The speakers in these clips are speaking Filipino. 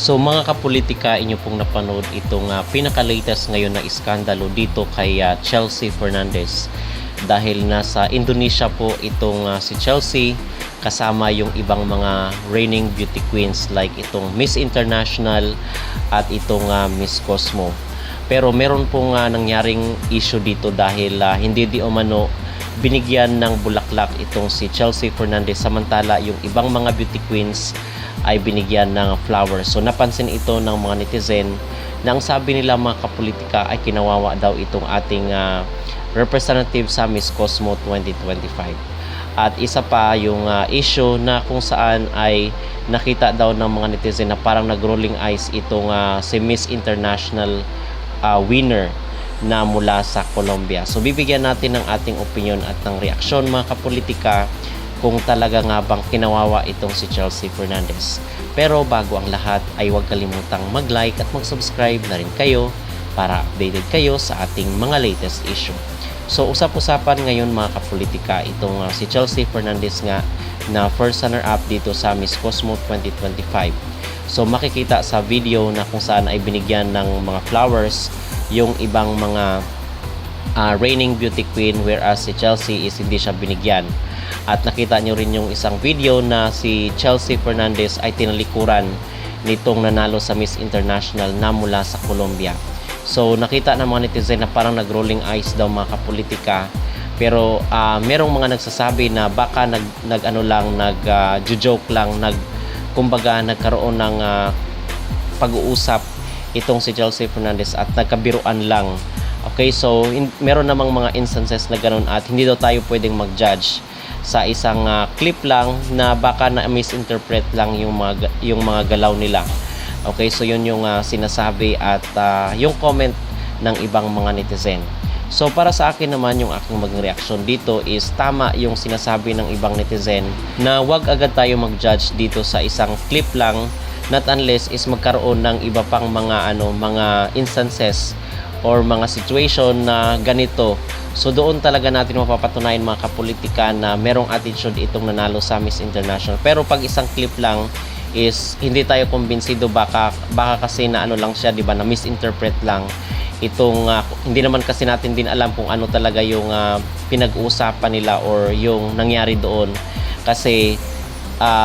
So mga kapolitika, inyo pong napanood itong pinaka-latest ngayon na iskandalo dito kay Chelsea Fernandez. Dahil nasa Indonesia po itong si Chelsea kasama yung ibang mga reigning beauty queens like itong Miss International at itong Miss Cosmo. Pero meron pong nangyaring issue dito dahil hindi di umano binigyan ng bulaklak itong si Chelsea Fernandez samantala yung ibang mga beauty queens ay binigyan ng flowers. So napansin ito ng mga netizen na ang sabi nila mga kapolitika ay kinawawa daw itong ating representative sa Miss Cosmo 2025. At isa pa yung issue na kung saan ay nakita daw ng mga netizen na parang nag-rolling eyes itong si Miss International winner na mula sa Colombia. So bibigyan natin ng ating opinion at ng reaksyon mga kapolitika kung talaga nga bang kinawawa itong si Chelsea Fernandez. Pero bago ang lahat ay huwag kalimutang mag-like at mag-subscribe na rin kayo para updated kayo sa ating mga latest issue. So usap-usapan ngayon mga kapolitika itong si Chelsea Fernandez nga na first runner-up dito sa Miss Cosmo 2025. So makikita sa video na kung saan ay binigyan ng mga flowers yung ibang mga reigning beauty queen whereas si Chelsea is hindi siya binigyan. At nakita nyo rin yung isang video na si Chelsea Fernandez ay tinalikuran nitong nanalo sa Miss International na mula sa Colombia. So nakita ng mga netizen na parang nag-rolling eyes daw mga kapolitika. Pero merong mga nagsasabi na baka nag-joke lang, kumbaga nagkaroon ng pag-uusap itong si Chelsea Fernandez at nagkabiruan lang. Okay, so meron namang mga instances na ganun at hindi daw tayo pwedeng mag-judge sa isang clip lang na baka na misinterpret lang yung mga galaw nila. Okay, so yun yung sinasabi at yung comment ng ibang mga netizen. So para sa akin naman yung aking maging reaksyon dito is tama yung sinasabi ng ibang netizen na wag agad tayo mag-judge dito sa isang clip lang, not unless is magkaroon ng iba pang mga mga instances or mga situation na ganito. So doon talaga natin mapapatunayan mga kapolitika na merong attitude itong nanalo sa Miss International. Pero pag isang clip lang is hindi tayo kumbinsido, baka kasi na lang siya, di ba, na misinterpret lang itong hindi naman kasi natin din alam kung ano talaga yung pinag-uusapan nila or yung nangyari doon. Kasi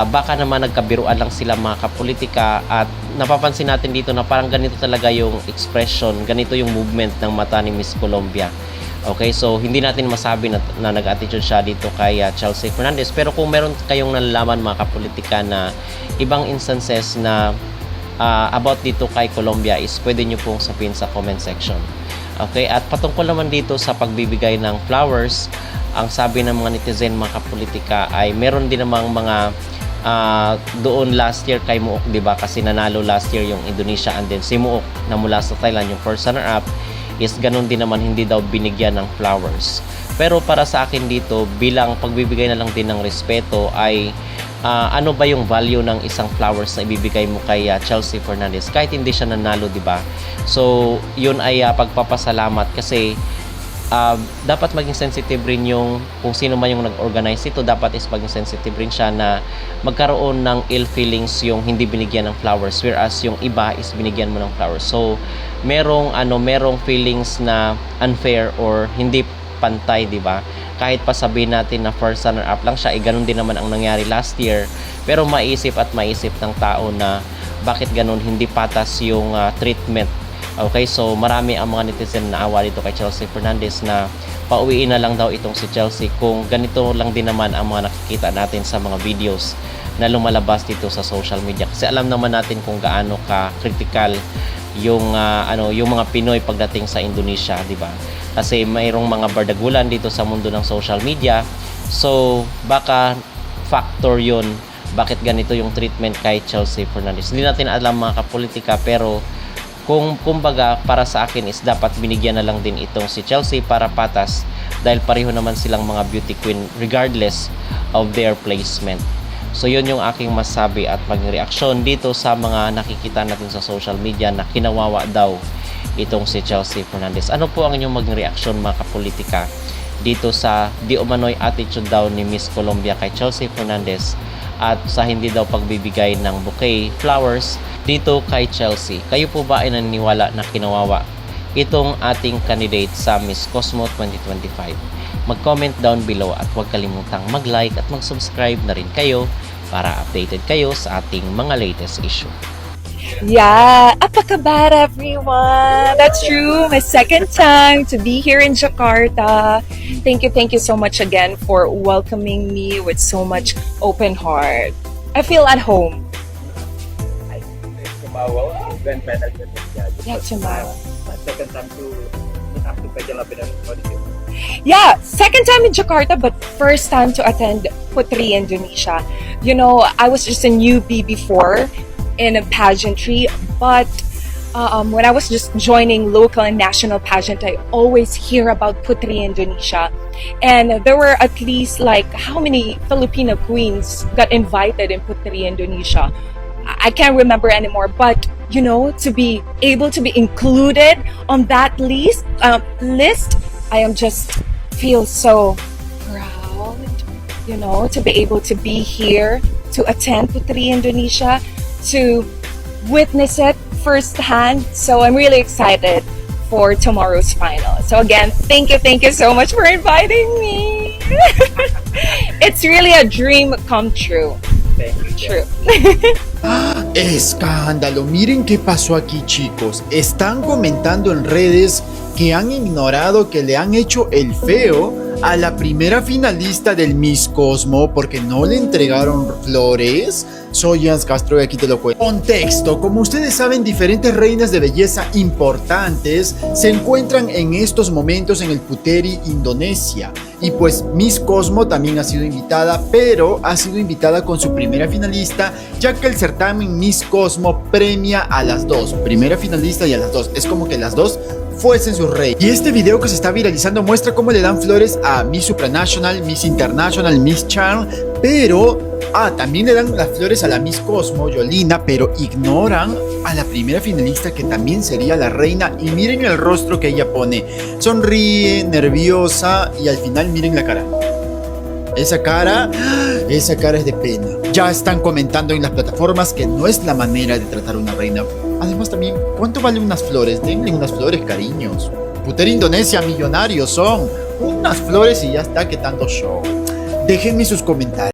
baka naman nagkabiruan lang sila mga kapolitika at napapansin natin dito na parang ganito talaga yung expression, ganito yung movement ng mata ni Miss Colombia. Okay, so hindi natin masabi na nag-attitude siya dito kay Chelsea Fernandez. Pero kung meron kayong nalalaman mga kapolitika na ibang instances na about dito kay Colombia is pwede nyo pong sabihin sa comment section. Okay, at patungkol naman dito sa pagbibigay ng flowers, ang sabi ng mga netizen mga kapolitika ay meron din namang mga doon last year kay Muok, di ba? Kasi nanalo last year yung Indonesia and then si Muok na mula sa Thailand yung first runner-up is ganun din naman, hindi daw binigyan ng flowers. Pero para sa akin dito, bilang pagbibigay na lang din ng respeto ay ano ba yung value ng isang flowers na ibibigay mo kay Chelsea Fernandez kahit hindi siya nanalo, di ba? So yun ay pagpapasalamat kasi dapat maging sensitive rin yung kung sino man yung nag-organize ito, dapat is maging sensitive rin siya na magkaroon ng ill feelings yung hindi binigyan ng flowers whereas yung iba is binigyan mo ng flowers. So merong feelings na unfair or hindi pantay, di ba? Kahit pa sabihin natin na first runner up lang siya, ganun din naman ang nangyari last year. Pero maisip ng tao na bakit ganun, hindi patas yung treatment. Okay, so marami ang mga netizen na awa dito kay Chelsea Fernandez na pauwiin na lang daw itong si Chelsea kung ganito lang din naman ang mga nakikita natin sa mga videos na lumalabas dito sa social media. Kasi alam naman natin kung gaano ka-critical yung yung mga Pinoy pagdating sa Indonesia, di ba? Kasi mayroong mga bardagulan dito sa mundo ng social media. So baka factor yun bakit ganito yung treatment kay Chelsea Fernandez. Hindi natin alam mga kapolitika, pero kumbaga para sa akin is dapat binigyan na lang din itong si Chelsea para patas dahil pareho naman silang mga beauty queen regardless of their placement. So yun yung aking masabi at maging reaksyon dito sa mga nakikita natin sa social media na kinawawa daw itong si Chelsea Fernandez. Ano po ang inyong maging reaksyon mga kapolitika dito sa di umano'y attitude daw ni Miss Colombia kay Chelsea Fernandez at sa hindi daw pagbibigay ng bouquet flowers dito kay Chelsea. Kayo po ba ay naniniwala na kinawawa itong ating candidate sa Miss Cosmo 2025? Mag-comment down below at huwag kalimutang mag-like at mag-subscribe na rin kayo para updated kayo sa ating mga latest issue. Yeah, apa kabar everyone? That's true. My second time to be here in Jakarta. Thank you so much again for welcoming me with so much open heart. I feel at home. Tomorrow, grand final Yeah, tomorrow. Second time to Peja Lapidan. Yeah, second time in Jakarta, but first time to attend Putri Indonesia. You know, I was just a newbie before in a pageantry, but when I was just joining local and national pageant, I always hear about Putri Indonesia. And there were at least like how many Filipino queens got invited in Putri Indonesia? I can't remember anymore, but you know, to be able to be included on that list, I am just feel so proud, you know, to be able to be here, to attend Putri Indonesia, to witness it firsthand. So I'm really excited for tomorrow's final. So again, thank you so much for inviting me. It's really a dream come true. Thank you. True. ¡Escándalo! Miren qué pasó aquí, chicos. Están comentando en redes que han ignorado que le han hecho el feo a la primera finalista del Miss Cosmo porque no le entregaron flores. Soy Jans Castro y aquí te lo cuento. Contexto: como ustedes saben, diferentes reinas de belleza importantes se encuentran en estos momentos en el Puteri, Indonesia. Y pues Miss Cosmo también ha sido invitada, pero ha sido invitada con su primera finalista, ya que el certamen Miss Cosmo premia a las dos, primera finalista y a las dos. Es como que las dos fuesen su rey. Y este video que se está viralizando muestra cómo le dan flores a Miss Supranational, Miss International, Miss Charm, pero también le dan las flores a la Miss Cosmo, Yolina, pero ignoran a la primera finalista, que también sería la reina. Y miren el rostro que ella pone, sonríe, nerviosa, y al final miren la cara. Esa cara es de pena. Ya están comentando en las plataformas que no es la manera de tratar a una reina. Además también, ¿cuánto valen unas flores? Denle unas flores, cariños. Puteri Indonesia, millonarios son. Unas flores y ya está, que tanto show. Déjenme sus comentarios.